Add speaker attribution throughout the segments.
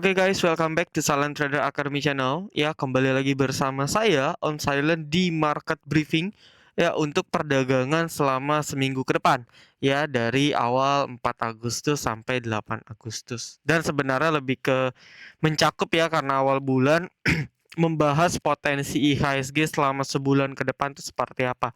Speaker 1: Oke guys, welcome back to Silent Trader Academy Channel. Ya, kembali lagi bersama saya On Silent di Market Briefing ya untuk perdagangan selama seminggu ke depan ya dari awal 4 Agustus sampai 8 Agustus. Dan sebenarnya lebih ke mencakup ya karena awal bulan membahas potensi IHSG selama sebulan ke depan itu seperti apa.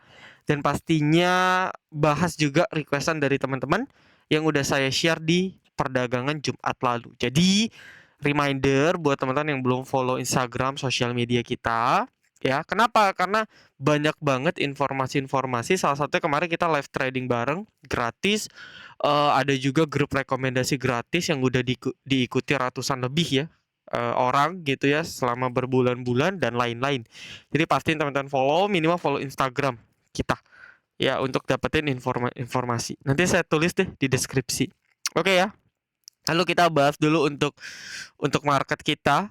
Speaker 1: Dan pastinya bahas juga requestan dari teman-teman yang udah saya share di perdagangan Jumat lalu. Jadi reminder buat teman-teman yang belum follow Instagram sosial media kita ya. Kenapa? Karena banyak banget informasi-informasi. Salah satunya kemarin kita live trading bareng gratis. Ada juga grup rekomendasi gratis yang udah diikuti ratusan lebih ya orang gitu ya selama berbulan-bulan dan lain-lain. Jadi pastiin teman-teman follow, minimal follow Instagram kita ya untuk dapetin informasi. Nanti saya tulis deh di deskripsi. Oke ya. Lalu kita bahas dulu untuk market kita.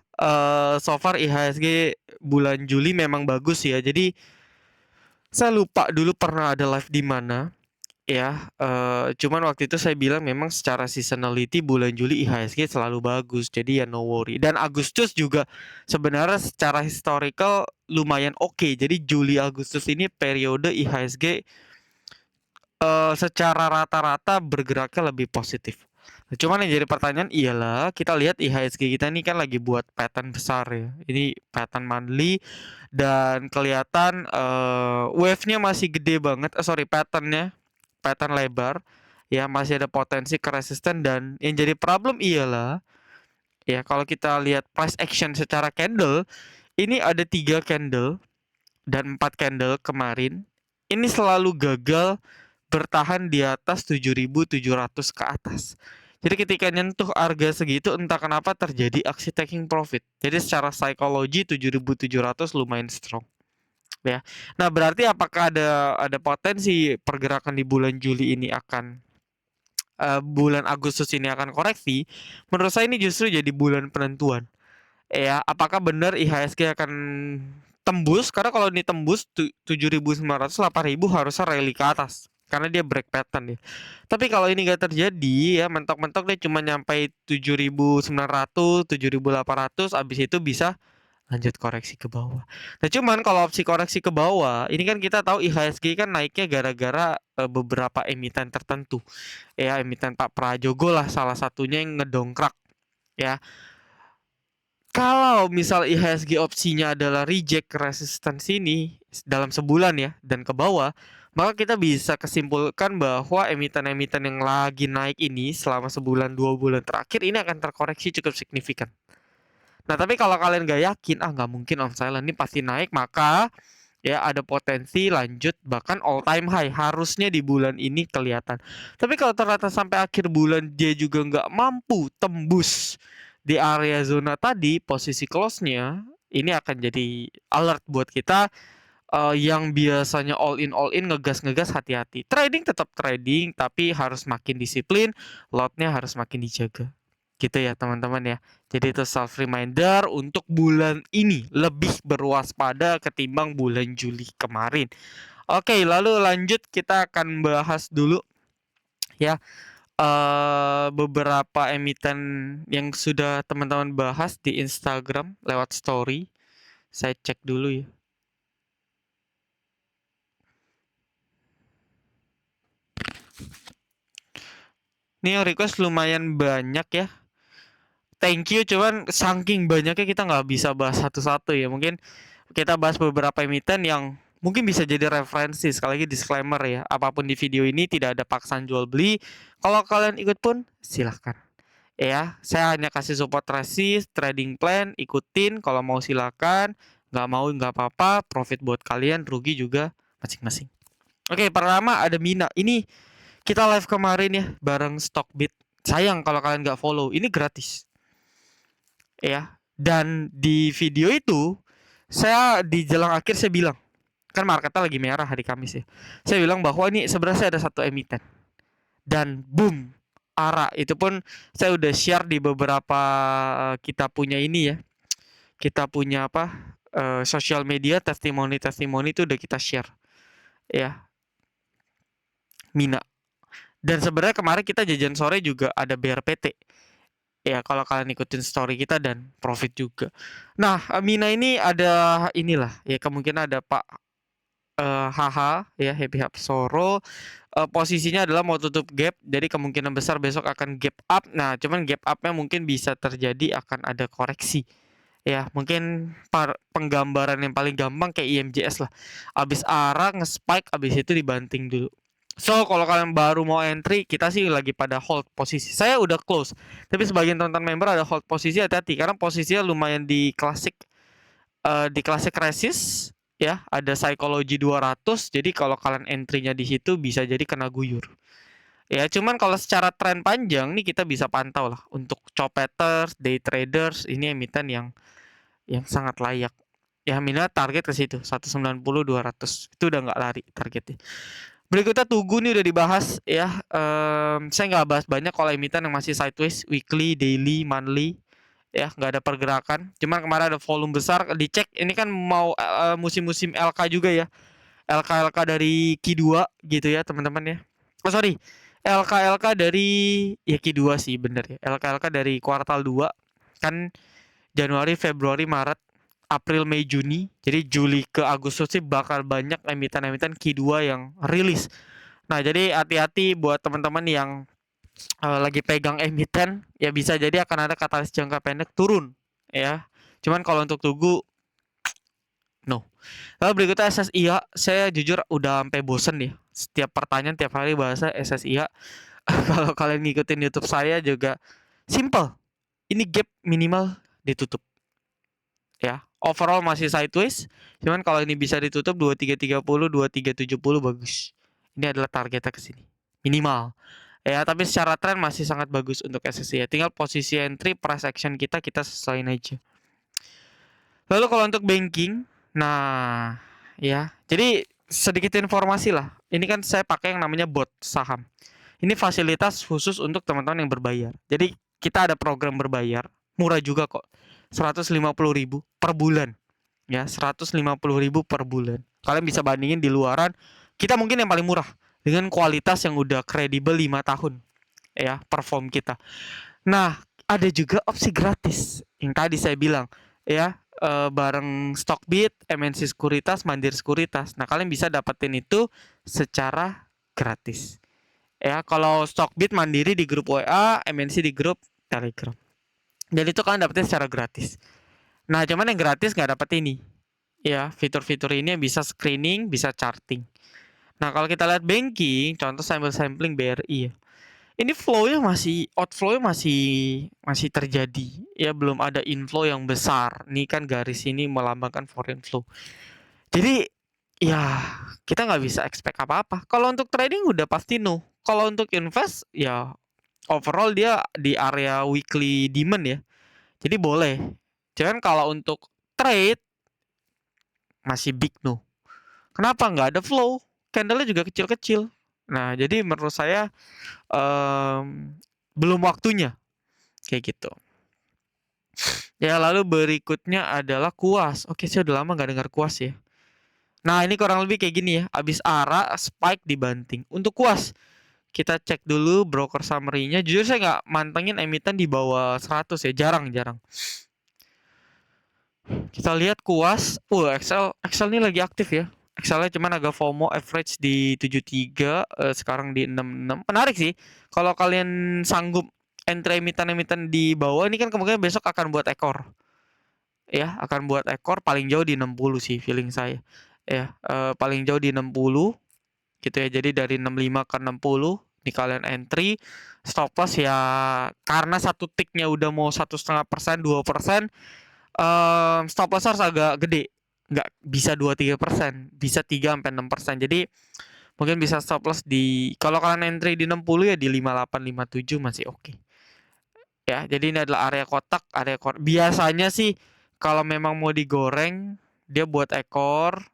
Speaker 1: So far IHSG bulan Juli memang bagus ya. Jadi saya lupa dulu pernah ada live di mana ya. Cuman waktu itu saya bilang memang secara seasonality bulan Juli IHSG selalu bagus. Jadi ya no worry. Dan Agustus juga sebenarnya secara historical lumayan oke. Jadi Juli Agustus ini periode IHSG secara rata-rata bergeraknya lebih positif. Cuman yang jadi pertanyaan ialah kita lihat IHSG kita ini kan lagi buat pattern besar ya. Ini pattern monthly dan kelihatan wave-nya masih gede banget. Pattern-nya pattern lebar ya, masih ada potensi ke resisten. Dan yang jadi problem ialah ya kalau kita lihat price action secara candle ini ada 3 candle dan 4 candle kemarin ini selalu gagal bertahan di atas 7.700 ke atas. Jadi ketika nyentuh harga segitu entah kenapa terjadi aksi taking profit. Jadi secara psikologi 7.700 lumayan strong ya. Nah, berarti apakah ada potensi pergerakan di bulan Juli ini akan bulan Agustus ini akan koreksi? Menurut saya ini justru jadi bulan penentuan. Ya, apakah benar IHSG akan tembus? Karena kalau ini tembus 7.900 8.000 harusnya rally ke atas karena dia break pattern ya. Tapi kalau ini gak terjadi ya, mentok-mentok dia cuma nyampe 7.900, 7.800, abis itu bisa lanjut koreksi ke bawah. Nah, cuman kalau opsi koreksi ke bawah, ini kan kita tahu IHSG kan naiknya gara-gara beberapa emiten tertentu. Ya, emiten Pak Prajogo lah salah satunya yang ngedongkrak ya. Kalau misal IHSG opsinya adalah reject resistance ini dalam sebulan ya dan ke bawah, maka kita bisa kesimpulkan bahwa emiten-emiten yang lagi naik ini selama sebulan 2 bulan terakhir ini akan terkoreksi cukup signifikan. Nah, tapi kalau kalian gak yakin, nggak mungkin On Silent ini pasti naik, maka ya ada potensi lanjut bahkan all time high harusnya di bulan ini kelihatan. Tapi kalau ternyata sampai akhir bulan dia juga nggak mampu tembus di area zona tadi, posisi close-nya ini akan jadi alert buat kita yang biasanya all in ngegas hati-hati. Trading tetap trading tapi harus makin disiplin, lotnya harus makin dijaga. Gitu ya teman-teman ya. Jadi itu self reminder untuk bulan ini lebih berwaspada ketimbang bulan Juli kemarin. Oke, lalu lanjut kita akan bahas dulu ya beberapa emiten yang sudah teman-teman bahas di Instagram lewat story. Saya cek dulu ya. Ini yang request lumayan banyak ya. Thank you, cuman saking banyaknya kita nggak bisa bahas satu-satu ya. Mungkin kita bahas beberapa emiten yang mungkin bisa jadi referensi. Sekali lagi disclaimer ya, apapun di video ini tidak ada paksaan jual beli. Kalau kalian ikut pun silahkan. Ya, saya hanya kasih support resist, trading plan, ikutin. Kalau mau silakan, nggak mau nggak apa-apa. Profit buat kalian, rugi juga masing-masing. Oke, pertama ada Mina. Ini kita live kemarin ya, bareng Stockbit. Sayang kalau kalian nggak follow, ini gratis. Ya, dan di video itu, saya di jelang akhir saya bilang, kan marketnya lagi merah hari Kamis ya. Saya bilang bahwa ini sebenarnya ada satu emiten. Dan boom, ARA itu pun saya udah share di beberapa kita punya ini ya. Kita punya apa? Sosial media testimoni itu udah kita share. Ya, Mina. Dan sebenarnya kemarin kita jajan sore juga ada BRPT. Ya kalau kalian ikutin story kita dan profit juga. Nah, Mina ini ada inilah ya, kemungkinan ada Pak HH ya, Happy Hapsoro. Posisinya adalah mau tutup gap, jadi kemungkinan besar besok akan gap up. Nah, cuman gap upnya mungkin bisa terjadi akan ada koreksi. Ya, mungkin penggambaran yang paling gampang kayak IMJS lah. Abis ARA nge-spike, abis itu dibanting dulu. So, kalau kalian baru mau entry, kita sih lagi pada hold posisi. Saya udah close, tapi sebagian teman-teman member ada hold posisi, hati-hati karena posisinya lumayan di klasik resist ya, ada psikologi 200. Jadi kalau kalian entry-nya di situ bisa jadi kena guyur. Ya, cuman kalau secara tren panjang nih kita bisa pantau lah untuk chopeters, day traders, ini emiten yang sangat layak. Ya, mina target ke situ 190 200. Itu udah nggak lari targetnya. Berikutnya Tugu nih udah dibahas ya. Saya nggak bahas banyak kalau emiten yang masih sideways, weekly, daily, monthly. Ya, nggak ada pergerakan. Cuman kemarin ada volume besar. Dicek, ini kan mau musim-musim LK juga ya. LK dari Q2 gitu ya teman-teman ya. Oh sorry, LK dari ya Q2 sih bener ya. LK dari kuartal 2 kan, Januari, Februari, Maret, April, Mei, Juni. Jadi Juli ke Agustus sih bakal banyak emiten-emiten Q2 yang rilis. Nah, jadi hati-hati buat teman-teman yang lagi pegang emiten, ya bisa jadi akan ada katalis jangka pendek turun ya. Cuman kalau untuk Tugu no. Lalu berikutnya SSIA, saya jujur udah sampai bosen ya. Setiap pertanyaan tiap hari bahasa SSIA. Kalau kalian ngikutin YouTube saya juga simple. Ini gap minimal ditutup. Ya, overall masih sideways. Cuman kalau ini bisa ditutup 2330, 2370 bagus. Ini adalah targetnya ke sini. Minimal. Ya, tapi secara tren masih sangat bagus untuk SSI ya. Tinggal posisi entry, price action kita sesuaiin aja. Lalu kalau untuk banking, nah ya, jadi sedikit informasi lah. Ini kan saya pakai yang namanya bot saham. Ini fasilitas khusus untuk teman-teman yang berbayar. Jadi kita ada program berbayar, murah juga kok. 150.000 per bulan. Ya, 150.000 per bulan. Kalian bisa bandingin di luaran, kita mungkin yang paling murah dengan kualitas yang udah kredibel 5 tahun. Ya, perform kita. Nah, ada juga opsi gratis yang tadi saya bilang ya, bareng Stockbit, MNC Sekuritas, Mandiri Sekuritas. Nah, kalian bisa dapetin itu secara gratis. Ya, kalau Stockbit Mandiri di grup WA, MNC di grup Telegram. Dan itu kalian dapetin secara gratis. Nah, cuman yang gratis nggak dapat ini. Ya, fitur-fitur ini bisa screening, bisa charting. Nah, kalau kita lihat banking, contoh sambil sampling BRI ya. Ini flow-nya masih, outflow-nya masih terjadi. Ya, belum ada inflow yang besar. Ini kan garis ini melambangkan foreign flow. Jadi, ya kita nggak bisa expect apa-apa. Kalau untuk trading udah pasti no. Kalau untuk invest, ya overall dia di area weekly demand ya. Jadi boleh. Jangan kalau untuk trade, masih big no. Kenapa nggak ada flow? Candle-nya juga kecil-kecil. Nah, jadi menurut saya belum waktunya kayak gitu. Ya, lalu berikutnya adalah kuas. Oke, saya udah lama nggak dengar kuas ya. Nah, ini kurang lebih kayak gini ya. Abis ARA, spike dibanting. Untuk kuas, kita cek dulu broker summary-nya. Jujur saya nggak mantengin emiten di bawah 100 ya. Jarang-jarang. Kita lihat kuas. Excel ini lagi aktif ya. Excelnya cuman agak FOMO, average di 73, sekarang di 66. Menarik sih. Kalau kalian sanggup entry emiten-emiten di bawah, ini kan kemungkinan besok akan buat ekor. Ya, akan buat ekor paling jauh di 60 sih feeling saya. Ya, paling jauh di 60 gitu ya. Jadi dari 65 ke 60 nih kalian entry. Stop loss ya karena satu ticknya udah mau 1,5%, 2%, stop loss harus agak gede. Nggak bisa 2-3%, bisa 3-6%. Jadi mungkin bisa stop loss di, kalau kalian entry di 60 ya di 58, 57 masih oke. Ya, jadi ini adalah area kotak, biasanya sih kalau memang mau digoreng dia buat ekor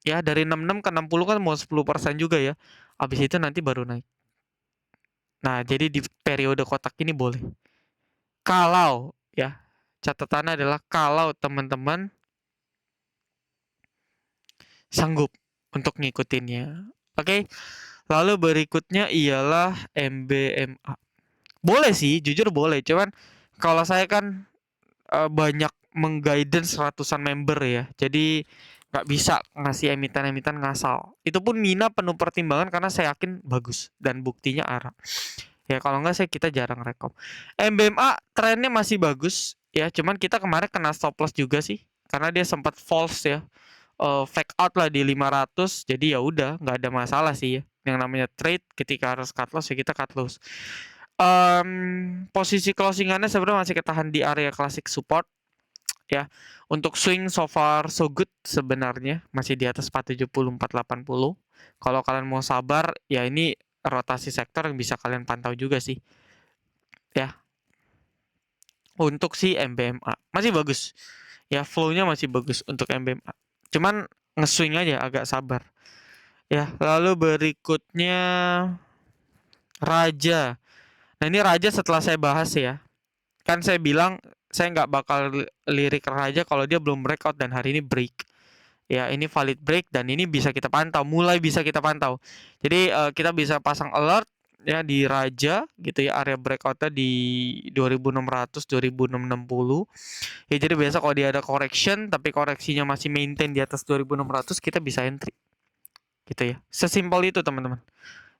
Speaker 1: ya dari 66 ke 60 kan mau 10% juga ya. Habis itu nanti baru naik. Nah, jadi di periode kotak ini boleh. Kalau ya, catatannya adalah kalau teman-teman sanggup untuk ngikutinnya. Oke. Lalu berikutnya ialah MBMA. Boleh sih, jujur boleh. Cuman kalau saya kan banyak mengguidance ratusan member ya. Jadi nggak bisa ngasih emiten-emiten ngasal. Itu pun Mina penuh pertimbangan karena saya yakin bagus dan buktinya arah. Ya kalau nggak kita jarang rekom. MBMA trennya masih bagus ya, cuman kita kemarin kena stop loss juga sih karena dia sempat false ya. Fake out lah di 500, jadi ya udah nggak ada masalah sih ya. Yang namanya trade ketika harus cut loss ya kita cut loss. Posisi closingannya sebenarnya masih ketahan di area klasik support ya. Untuk swing so far so good sebenarnya masih di atas 470 480. Kalau kalian mau sabar ya ini rotasi sektor yang bisa kalian pantau juga sih. Ya. Untuk si MBMA masih bagus. Ya, flow-nya masih bagus untuk MBMA. Cuman nge-swing aja agak sabar. Ya, lalu berikutnya Raja. Nah, ini Raja setelah saya bahas ya. Kan saya bilang saya nggak bakal lirik Raja kalau dia belum breakout dan hari ini break. Ya, ini valid break dan ini bisa kita pantau, mulai bisa kita pantau. Jadi kita bisa pasang alert ya di Raja gitu ya, area breakoutnya di 2600 2660. Ya jadi biasa kalau dia ada correction tapi koreksinya masih maintain di atas 2600 kita bisa entry. Gitu ya. Sesimpel itu teman-teman.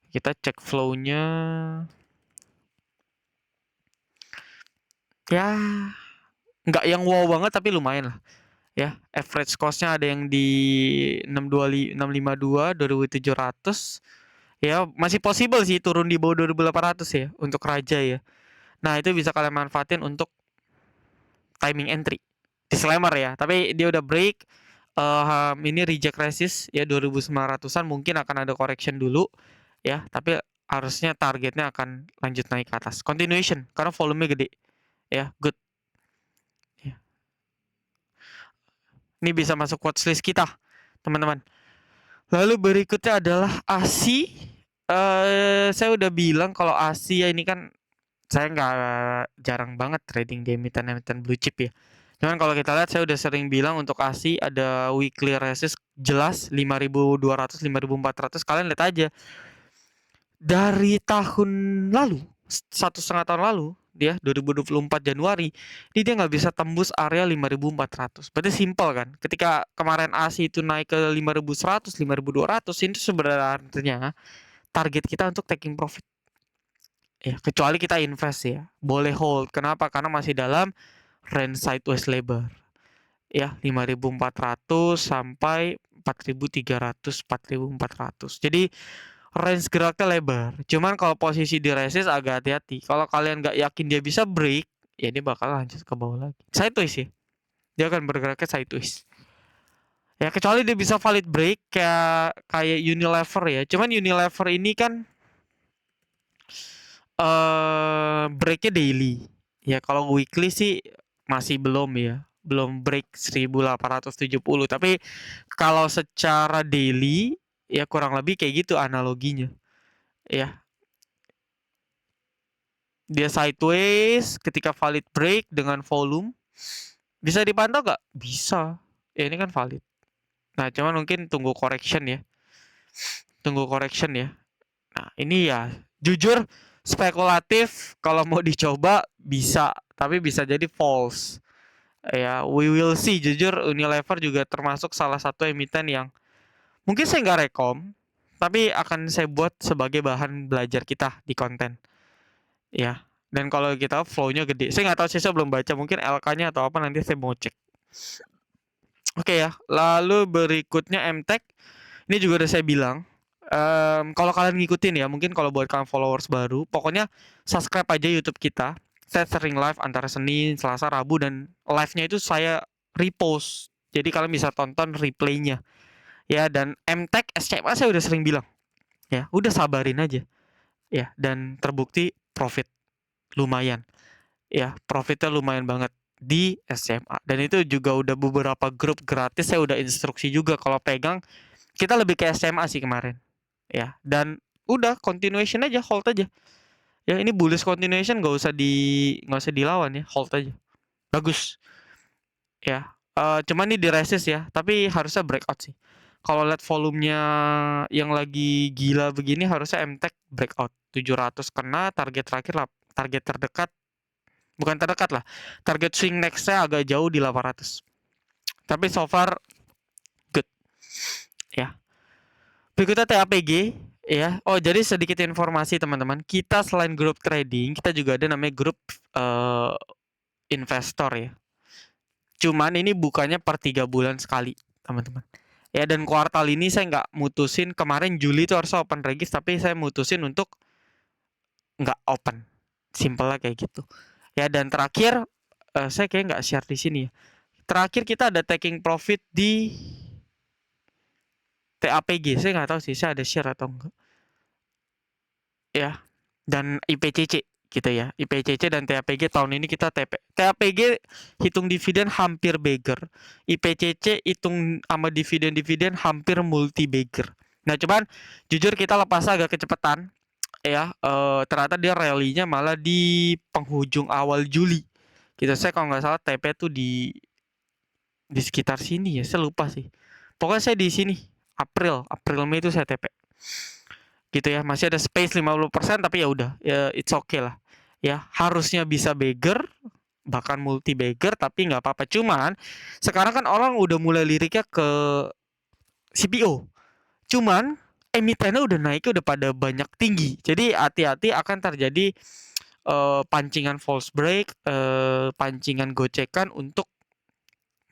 Speaker 1: Kita cek flow-nya. Ya, nggak yang wow banget tapi lumayan lah. Ya, average cost-nya ada yang di 652 2700. Ya, masih possible sih turun di bawah 2800 ya untuk Raja ya. Nah, itu bisa kalian manfaatin untuk timing entry. Disclaimer ya, tapi dia udah break. Ini reject resist ya 2900-an, mungkin akan ada correction dulu ya, tapi harusnya targetnya akan lanjut naik ke atas. Continuation karena volumenya gede. Ya, good. Ya. Ini bisa masuk watchlist kita, teman-teman. Lalu berikutnya adalah ASI. Saya udah bilang kalau ASI ya ini kan saya nggak jarang banget trading di emiten-emiten blue chip ya. Cuman kalau kita lihat saya udah sering bilang untuk ASI ada weekly resist jelas 5200 5400. Kalian lihat aja dari tahun lalu, 1,5 tahun lalu dia 2024 Januari dia nggak bisa tembus area 5400. Berarti simpel kan, ketika kemarin ASI itu naik ke 5100 5200 itu sebenarnya target kita untuk taking profit ya, kecuali kita invest ya boleh hold. Kenapa? Karena masih dalam range sideways lebar ya, 5400 sampai 4300 4400. Jadi range geraknya lebar. Cuman kalau posisi di resist agak hati-hati. Kalau kalian nggak yakin dia bisa break, ya dia bakal lanjut ke bawah lagi. Sideways ya. Dia akan bergeraknya sideways. Ya kecuali dia bisa valid break kayak Unilever ya. Cuman Unilever ini kan breaknya daily. Ya kalau weekly sih masih belum ya. Belum break 1870. Tapi kalau secara daily ya kurang lebih kayak gitu analoginya. Ya, dia sideways ketika valid break dengan volume. Bisa dipantau nggak? Bisa. Ya ini kan valid. Nah cuman mungkin tunggu correction ya. Tunggu correction ya. Nah ini ya jujur spekulatif, kalau mau dicoba bisa, tapi bisa jadi false. Ya we will see. Jujur Unilever juga termasuk salah satu emiten yang mungkin saya nggak rekom, tapi akan saya buat sebagai bahan belajar kita di konten. Ya. Dan kalau kita flow-nya gede. Saya nggak tahu sih, saya belum baca. Mungkin LK-nya atau apa nanti saya mau cek. Oke ya. Lalu berikutnya MTech. Ini juga udah saya bilang. Kalau kalian ngikutin ya, mungkin kalau buat kalian followers baru, pokoknya subscribe aja YouTube kita. Saya sering live antara Senin, Selasa, Rabu, dan live-nya itu saya repost. Jadi kalian bisa tonton replaynya. Ya, dan MTech, SCMA saya udah sering bilang. Ya, udah sabarin aja. Ya, dan terbukti profit lumayan. Ya, profitnya lumayan banget di SMA. Dan itu juga udah beberapa grup gratis saya udah instruksi juga kalau pegang. Kita lebih ke SMA sih kemarin. Ya, dan udah continuation aja, hold aja. Ya, ini bullish continuation nggak usah dilawan ya, hold aja. Bagus. Ya. Cuman ini di resist ya, tapi harusnya breakout sih. Kalau lihat volumenya yang lagi gila begini harusnya MTech breakout 700 kena target terakhir lah, target terdekat bukan terdekat lah. Target swing next-nya agak jauh di 800. Tapi so far good ya. Berikutnya TAPG ya. Oh, jadi sedikit informasi teman-teman. Kita selain grup trading, kita juga ada namanya grup investor ya. Cuman ini bukannya per 3 bulan sekali, teman-teman. Ya, dan kuartal ini saya nggak mutusin, kemarin Juli itu harus open regis, tapi saya mutusin untuk nggak open. Simple lah kayak gitu. Ya, dan terakhir, saya kayak nggak share di sini ya. Terakhir kita ada taking profit di TAPG. Saya nggak tahu sih, saya ada share atau enggak. Ya, dan IPCC gitu ya. IPCC dan TAPG tahun ini kita TAPG hitung dividen hampir beggar. IPCC hitung sama dividen-dividen hampir multi beggar. Nah, cuman jujur kita lepas agak kecepatan ya. Ternyata dia rally-nya malah di penghujung awal Juli. Gitu. Saya kalau nggak salah TP tuh di sekitar sini ya. Saya lupa sih. Pokoknya saya di sini. April Mei itu saya TP. Gitu ya, masih ada space 50%, tapi ya udah, ya it's okay lah. Ya, harusnya bisa beggar, bahkan multi beggar, tapi nggak apa-apa. Cuman sekarang kan orang udah mulai liriknya ke CPO. Cuman emitennya udah naiknya udah pada banyak tinggi. Jadi hati-hati akan terjadi pancingan false break, pancingan gocekan untuk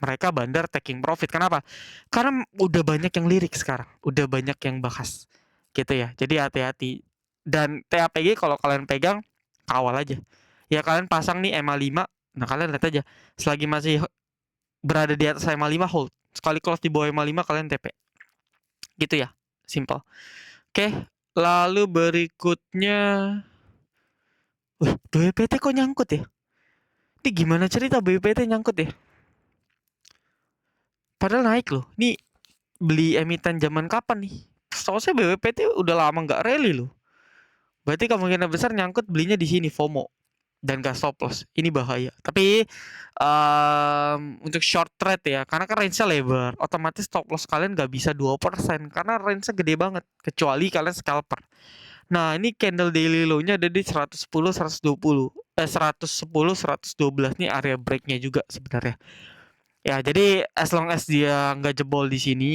Speaker 1: mereka bandar taking profit. Kenapa? Karena udah banyak yang lirik sekarang, udah banyak yang bahas. Gitu ya. Jadi hati-hati. Dan TAPG kalau kalian pegang, kawal aja. Ya kalian pasang nih EMA 5. Nah, kalian lihat aja. Selagi masih berada di atas EMA 5, hold. Sekali close di bawah EMA 5, kalian TP. Gitu ya. Simple. Oke. Lalu berikutnya, BWPT kok nyangkut ya? Ini gimana cerita BWPT nyangkut ya? Padahal naik loh. Ini beli emiten zaman kapan nih? Setahu saya BWPT udah lama nggak rally loh. Berarti kemungkinan besar nyangkut belinya di sini FOMO dan gak stop loss. Ini bahaya. Tapi untuk short trade ya, karena kan range-nya lebar, otomatis stop loss kalian nggak bisa 2% karena range-nya gede banget. Kecuali kalian scalper. Nah, ini candle daily low-nya ada di 110, 120. 110, 112 nih area break-nya juga sebenarnya. Ya, jadi as long as dia nggak jebol di sini,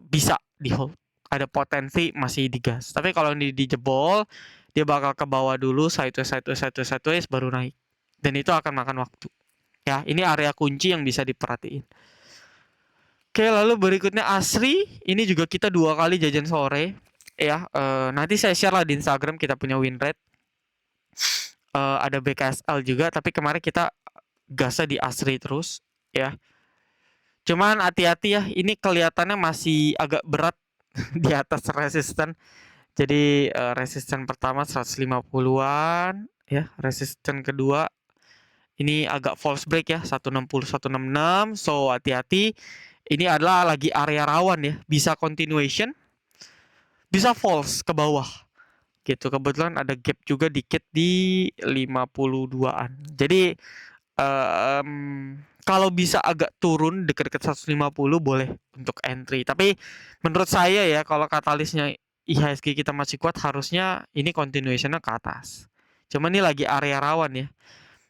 Speaker 1: bisa di hold. Ada potensi masih digas. Tapi kalau ini dijebol, dia bakal ke bawah dulu, sideways baru naik. Dan itu akan makan waktu. Ya, ini area kunci yang bisa diperhatiin. Oke, lalu berikutnya Asri. Ini juga kita 2 kali jajan sore. Ya, nanti saya share lah di Instagram kita punya win rate. Ada BKSL juga, tapi kemarin kita gasnya di Asri terus. Ya. Cuman hati-hati ya, ini kelihatannya masih agak berat di atas resisten. Jadi resisten pertama 150-an ya, resisten kedua ini agak false break ya, 160 166. So hati-hati. Ini adalah lagi area rawan ya, bisa continuation, bisa false ke bawah. Gitu. Kebetulan ada gap juga dikit di 52-an. Jadi kalau bisa agak turun dekat-dekat 150 boleh untuk entry. Tapi menurut saya ya, kalau katalisnya IHSG kita masih kuat, harusnya ini continuation-nya ke atas. Cuman ini lagi area rawan ya.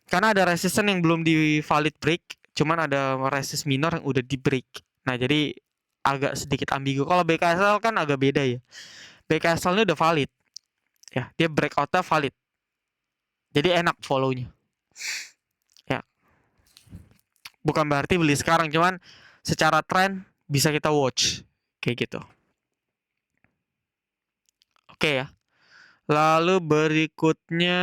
Speaker 1: Karena ada resistance yang belum di valid break, cuman ada resist minor yang udah di break. Nah, jadi agak sedikit ambigu. Kalau BKSL kan agak beda ya. BKSL-nya udah valid. Ya, dia breakout-nya valid. Jadi enak follow-nya. Ya. Bukan berarti beli sekarang, cuman secara tren bisa kita watch kayak gitu. Oke ya. Lalu berikutnya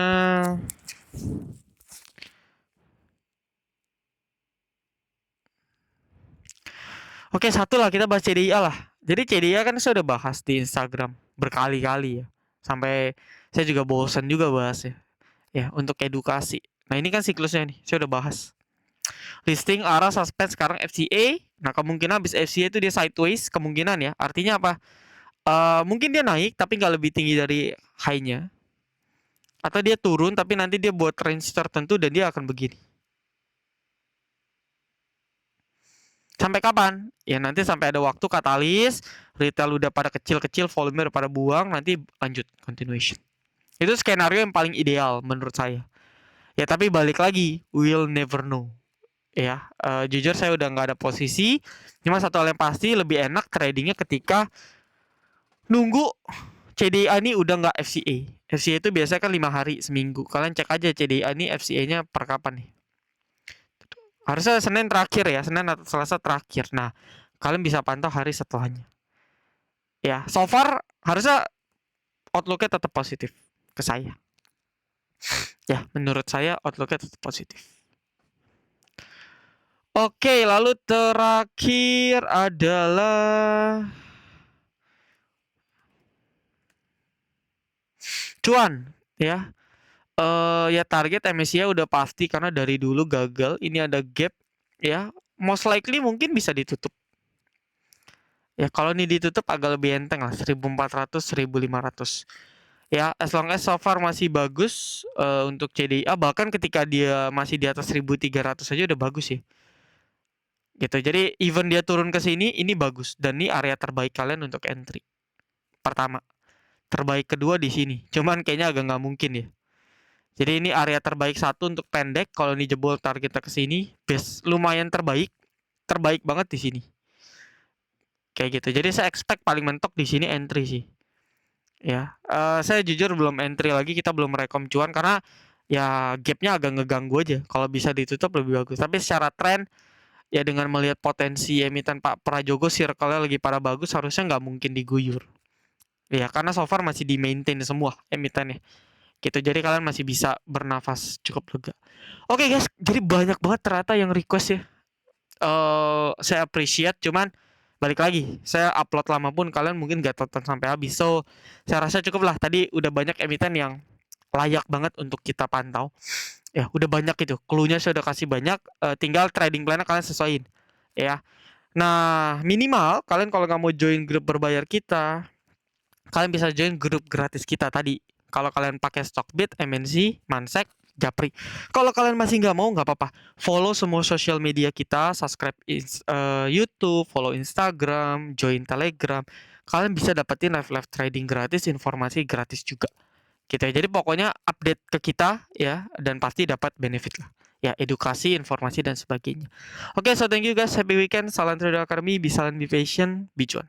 Speaker 1: oke, satu lah kita bahas CDIA lah. Jadi CDIA kan saya udah bahas di Instagram berkali-kali ya. Sampai saya juga bosan juga bahas ya. Ya, untuk edukasi. Nah, ini kan siklusnya nih, saya udah bahas. Listing arah suspend sekarang FCA. Nah, kemungkinan habis FCA itu dia sideways, kemungkinan ya. Artinya apa? Mungkin dia naik tapi nggak lebih tinggi dari high-nya. Atau dia turun tapi nanti dia buat range tertentu dan dia akan begini. Sampai kapan? Ya nanti sampai ada waktu katalis, retail udah pada kecil-kecil, volume udah pada buang, nanti lanjut continuation. Itu skenario yang paling ideal menurut saya. Ya tapi balik lagi, we'll never know. Ya, jujur saya udah nggak ada posisi. Cuma satu hal yang pasti lebih enak tradingnya ketika nunggu CDA ini udah nggak FCA. FCA itu biasanya kan 5 hari seminggu. Kalian cek aja CDA ini FCA-nya per kapan nih. Harusnya Senin terakhir ya, Senin atau Selasa terakhir. Nah, kalian bisa pantau hari setelahnya. Ya, so far harusnya outlook-nya tetap positif ke saya. Ya, menurut saya outlook-nya tetap positif. Oke, lalu terakhir adalah cuan, ya. Ya target MSCI udah pasti karena dari dulu gagal. Ini ada gap, ya. Most likely mungkin bisa ditutup. Ya, kalau ini ditutup agak lebih enteng lah, 1400, 1500. Ya, as long as so far masih bagus untuk CDA, bahkan ketika dia masih di atas 1300 aja udah bagus ya. Gitu. Jadi even dia turun ke sini, ini bagus dan ini area terbaik kalian untuk entry. Pertama, terbaik kedua di sini. Cuman kayaknya agak nggak mungkin ya. Jadi ini area terbaik satu untuk pendek. Kalau ini jebol targetnya ke sini, base lumayan terbaik, terbaik banget di sini. Kayak gitu. Jadi saya expect paling mentok di sini entry sih. Ya, saya jujur belum entry lagi, kita belum rekom cuan karena ya gapnya agak ngeganggu aja. Kalau bisa ditutup lebih bagus. Tapi secara tren ya dengan melihat potensi emiten Pak Prajogo circle-nya lagi pada bagus, harusnya nggak mungkin diguyur. Ya karena so far masih di maintain semua emitennya. Gitu. Jadi kalian masih bisa bernafas cukup lega. Oke guys, jadi banyak banget ternyata yang request ya. Saya appreciate, cuman balik lagi, saya upload lama pun kalian mungkin gak tonton sampai habis. So, saya rasa cukup lah. Tadi udah banyak emiten yang layak banget untuk kita pantau. Ya, udah banyak itu. Clue-nya saya udah kasih banyak. Tinggal trading plan-nya kalian sesuaiin. Ya. Nah, minimal kalian kalau nggak mau join grup berbayar kita, kalian bisa join grup gratis kita tadi. Kalau kalian pakai Stockbit, MNC, Mansek, Japri. Kalau kalian masih nggak mau, nggak apa-apa. Follow semua sosial media kita, subscribe YouTube, follow Instagram, join Telegram. Kalian bisa dapetin live trading gratis, informasi gratis juga. Gitu ya. Jadi pokoknya update ke kita ya, dan pasti dapat benefit lah. Ya, edukasi, informasi, dan sebagainya. Oke, so thank you guys. Happy weekend. Salam Trader Academy. Be silent, be patient, be cuan.